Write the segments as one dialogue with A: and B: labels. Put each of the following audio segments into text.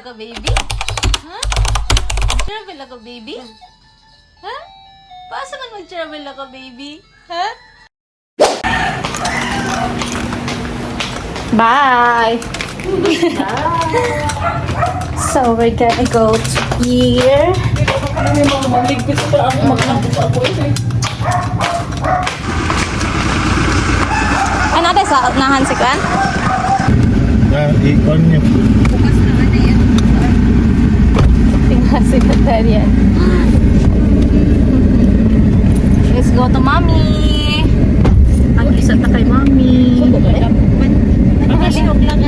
A: ako, baby? Ha? Mag-travel ako, baby? Ha? Paasa man mag-travel ako, baby? Ha? Bye! So, we're gonna go to here. Ano natin sa unahan si Kwan?
B: Ikon niyo.
A: Tingnan si Katarian. Let's go to mommy. Ang isa na kay mommy.
C: Nakalinog lang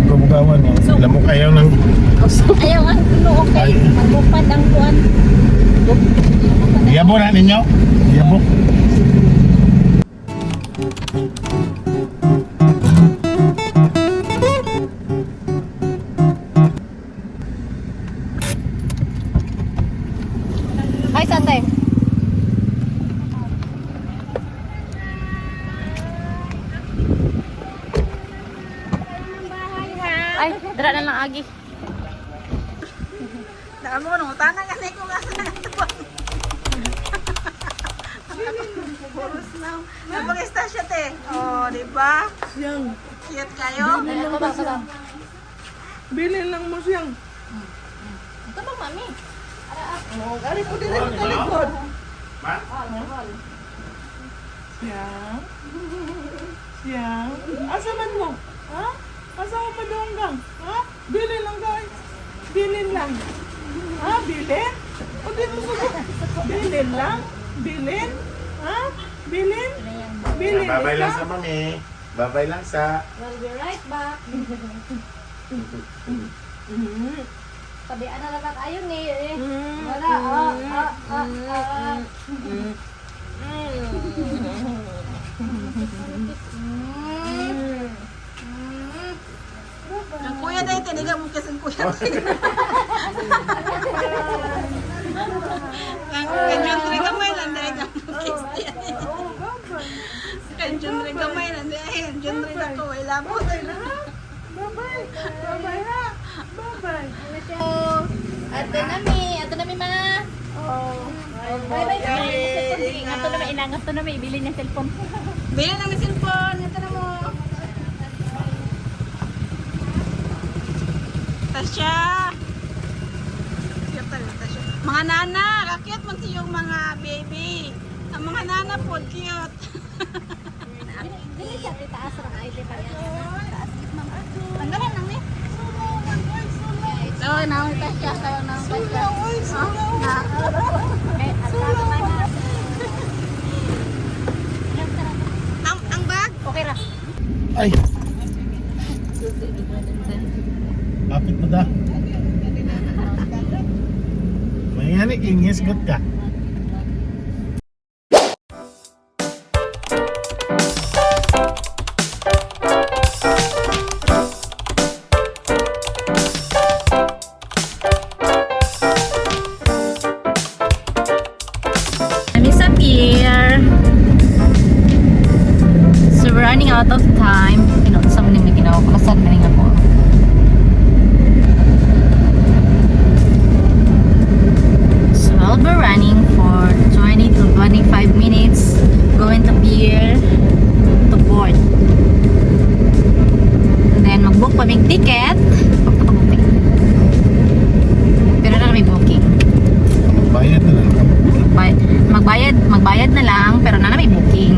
B: Kumugawan niya. Lamok ayaw ng...
C: ayaw ang tulo, okay. Magupad ang kuwan.
B: Iyabo na ninyo. Iyabo.
A: Ay, sate. Ay, dara na lang agi.
C: Daan mo nung tanang kasi ko nga sa Puros na. Napag-istasya te. Oh, di ba?
D: Siyang.
C: Cute kayo.
D: Bilhin lang mo siyang.
A: Ito ba, mami?
D: Oh, gari ko din ang talikod. Siyang. Siyang. Asa man mo? Ha? Asa mo madunggang? Ha? Bilhin lang guys. Bilhin lang. Ha? Bilhin? O di mo sugot. Bilhin lang? Bilhin? Ha? Bilhin? Bilhin
B: Babay lang
D: ikaw?
B: sa mami. Babay lang sa...
A: We'll be right back. Tabian na lang tayo ni. Wala.
C: Ang kuya dahil tiniga mo kasi ang kuya. Ang kanyan rin gamay lang dahil ka mo kasi. Kanyan rin gamay lang dahil. Kanyan rin ako. Wala mo.
D: Bye-bye. Bye-bye ha. Bye-bye.
A: Ato na mi ma. Bye-bye.
C: Ato na
A: Inangat to na may ibili niya cellphone.
C: Bili namin cellphone. Ito na mo. Tasya. Cute talaga, Tasya. Mga nana. Kakit man yung mga baby. Ang mga nana po, cute.
A: Dili siya titaas ra ay dili pa yan. Taas gid ma'am. Tanggalan lang ni.
C: Oo, naman Tasya. Tayo na.
D: Oy, sulaw.
C: Ang bag?
A: Okay ra.
B: Ay! Kapit mo da. May nga ni kingisgot ka.
A: Miss up here. So we're running out of time. Sa mga ginawa ko. Masan na rin ako. So I'll be running for 20 to 25 minutes. Going to pier to board. And then mag-book pa may ticket. Pero na may booking.
B: Bayad na lang.
A: Magbayad na lang pero na may booking.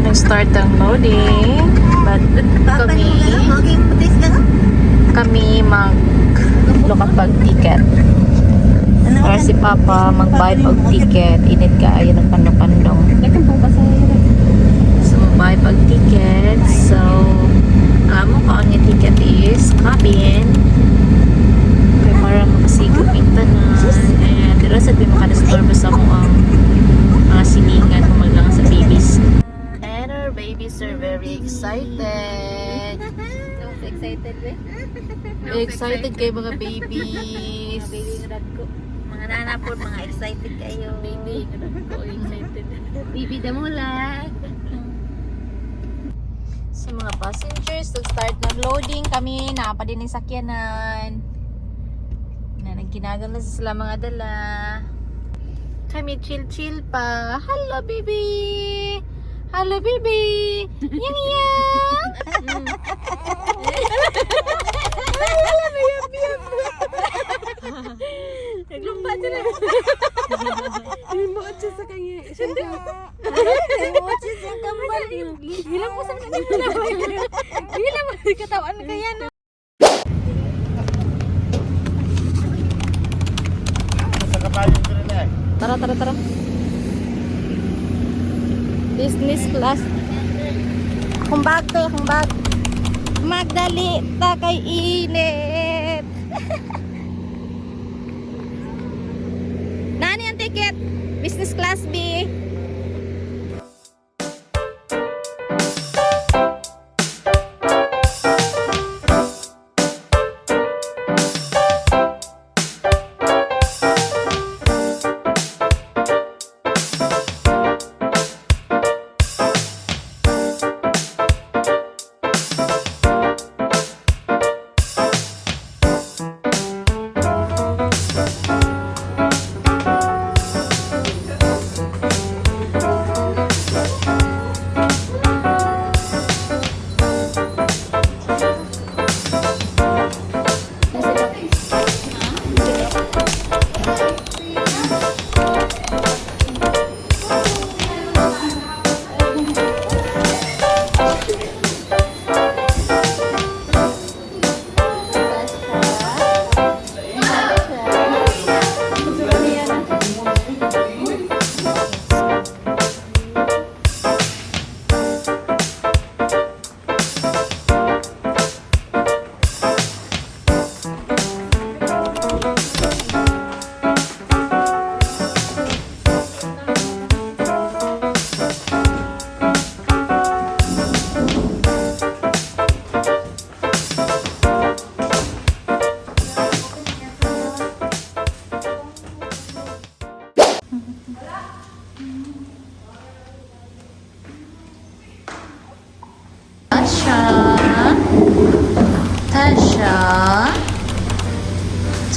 A: nag-start ang loading. But kami mag-look up ticket. Para si Papa mag-buy pag ticket. Init ka ayon ng pandong-pandong. So, buy pag ticket. So, alam mo kung ang ticket is cabin. Kaya para makasigap yung tanan. And dito sa di makadisturbo sa mo ang mga silingan kung maglang sa babies. And our babies are very excited.
E: Excited ba?
A: Excited kayo mga babies.
E: Mga nana po, mga excited kayo.
A: Baby, excited.
E: Bibi damula.
A: So mga passengers, nag-start nag-loading kami. Napa din yung sakyanan. Nagkinagal na sila mga dala. Kami chill-chill pa. Hello, baby! Hello, baby! Yang yang!
E: Naglumpa sila. Remote siya sa kanya. Remote siya sa kambal. Bilang po sa kanya. Bilang mo katawan kaya no.
B: Sa kabayan ko rin eh.
A: Tara. Business class. Akong bag. Magdali ta kay init. Nani ang ticket? Business class B.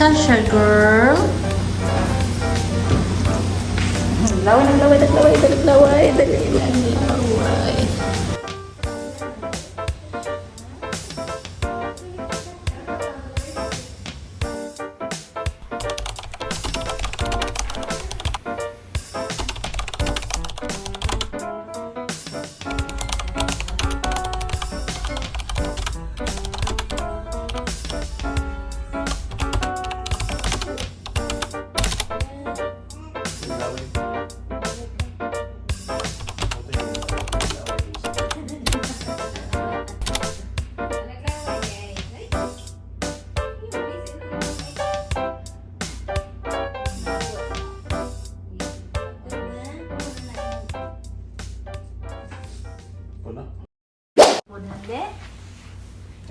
A: Tasha girl. Laway. Dali.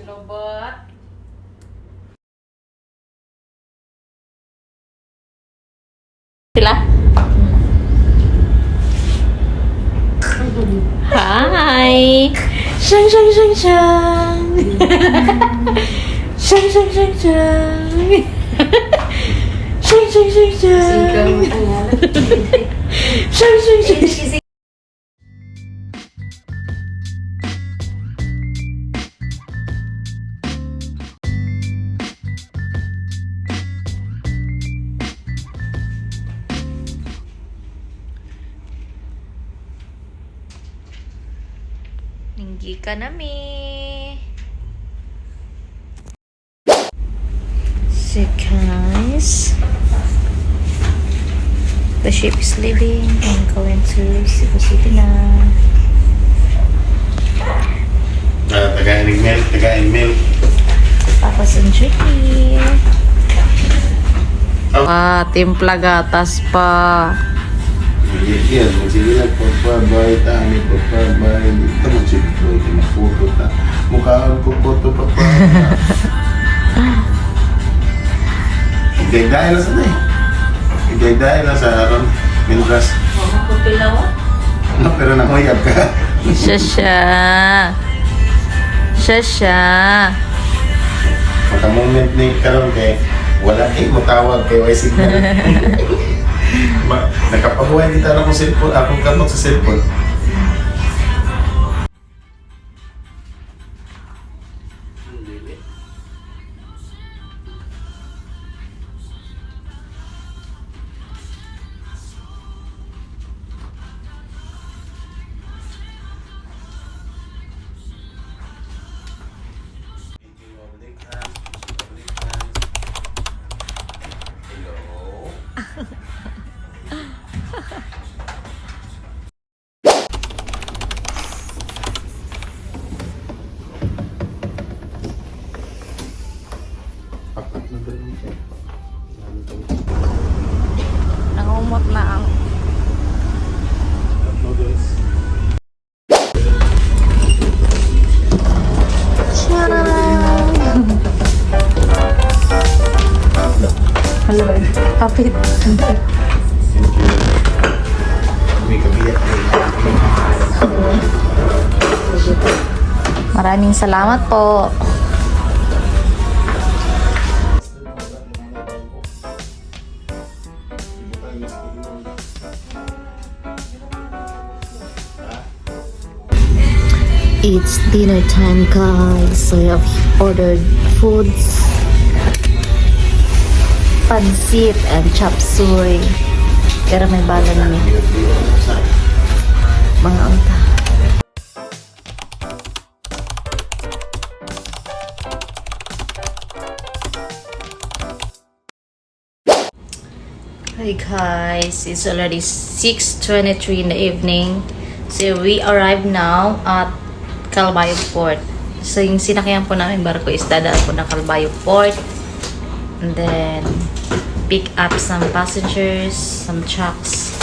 E: Lobot.
A: Sila? Hi! Shang! Linggi ka na mi. So guys, the ship is leaving. I'm going to Cebu City na.
B: Tagain milk.
A: Tapos ang tricky. Timpla gatas pa.
B: Yan, sige lang, pagpabay, tami, pagpabay. Dito mo siya po, maputo na. Mukhaan po po ito, papa. Igay-dahil na sa na eh. Igay-dahil na sa aron. Minras. No, pero nanguyab ka.
A: Shasha.
B: Maka-moment ni karon kay wala matawag kay way signal. Nakapabuhay kita na akong cellphone, akong kamot sa cellphone.
A: Nangumot na ang Hello. Kapit.
B: May kabiyak
A: Maraming salamat po. It's dinner time, guys. So I have ordered foods, pansit and chop suey. Pero may bala na mga unta. Hi guys, it's already 6:23 in the evening. So we arrived now at Calbayog Port. So yung sinakyan po namin barko is dadaan po ng Calbayog Port. And then pick up some passengers, some trucks.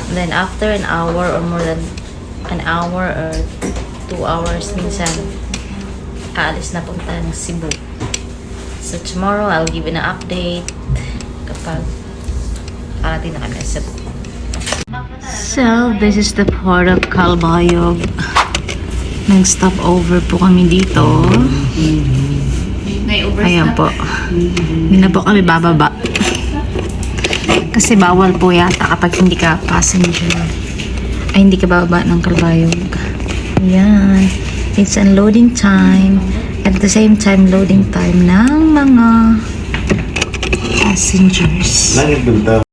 A: And then after an hour or more than an hour or 2 hours minsan, aalis na punta ng Cebu. So tomorrow I'll give you an update kapag arating na kami sa Cebu. So this is the port of Calbayog. Nag-stop over po kami dito. Ayan po. Hindi na po kami bababa. Kasi bawal po yata kapag hindi ka passenger. Ay, hindi ka bababa ng Calbayog. Ayan. It's unloading time. At the same time, loading time ng mga passengers.
B: Langit bunta.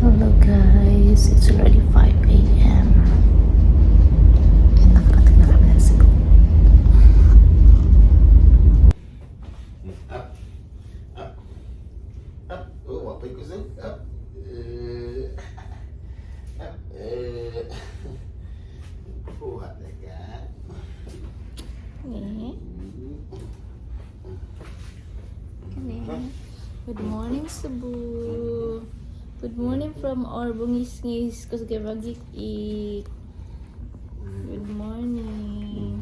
A: Hello guys, it's already 5 a.m. And nakarating na kami ng Cebu.
B: Up. Up. Up. Oh, wapay ko sa'yo. Up. Up. Buhat na ka.
A: Good morning Cebu. Good morning from our bungis-ngis kasi kay magik-ik. Good morning.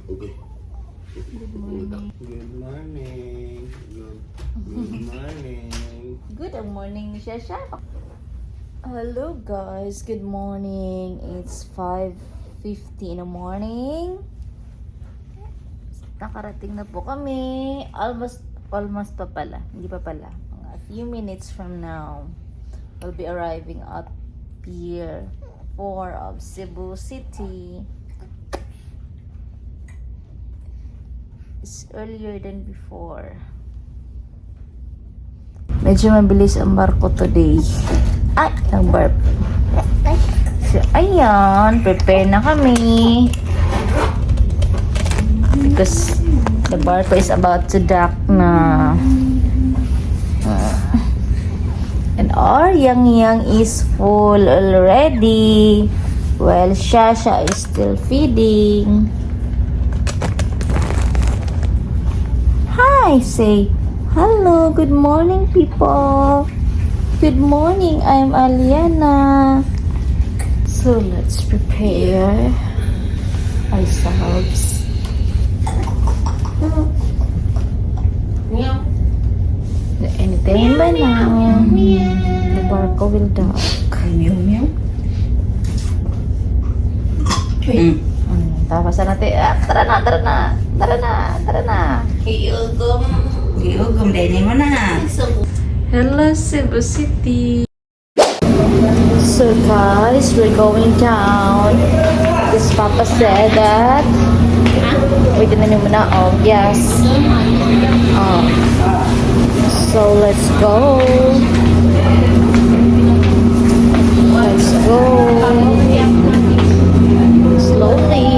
B: Okay.
A: Good morning.
B: Good morning. Good morning.
A: Good morning, Shasha. Hello guys, good morning. It's 5:50 in the morning. Nakarating na po kami. Almost pa pala. Hindi pa pala. A few minutes from now, we'll be arriving at Pier 4 of Cebu City. It's earlier than before. Medyo mabilis ang barko today. Ay, nag-barp. So, ayan, prepare na kami. Because the barko is about to dock na. And our yang is full already. While Shasha is still feeding. Hi, say hello, good morning people. Good morning, I'm Aliana. So let's prepare ourselves. Anytime ba now, the barko will dock. Tapos na natin. Tara na.
C: Iugom din mo na.
A: Hello, Cebu City. So guys, we're going down. This Papa said that. Wait, na niyo muna. Oh, yes. So let's go. Let's go. Slowly.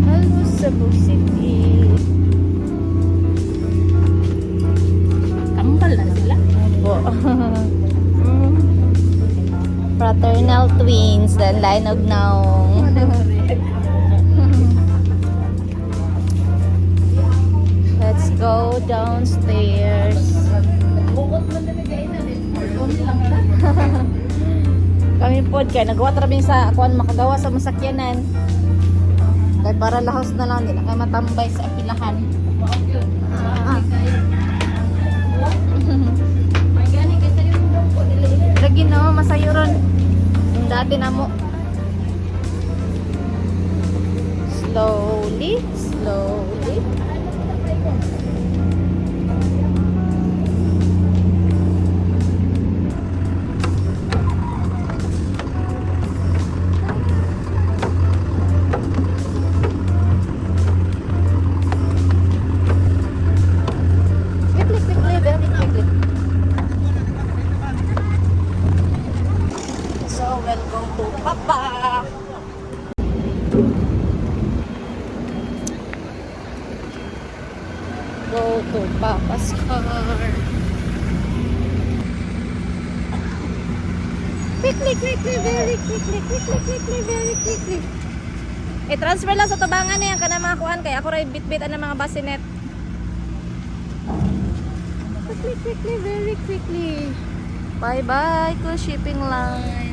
A: Hello, Cebu City. Kambal na sila. Opo. Fraternal twins, dan linog naong. Let's go downstairs. Kami po kaya nagawa trabing sa kuan makagawa sa masakyanan. Kaya para lahos na lang, hindi na kayo matambay sa apilahan. Lagi no, masayo ron. Yung dati na mo. Slowly. Quickly, very quickly. So, welcome to Papa. Go to Papa's car. Quickly, very quickly. I-transfer lang sa tubangan na yan ka na mga kuhan kaya ako rin bit-bitan ng mga basinet. Quickly, very quickly. Bye-bye, cool shipping line.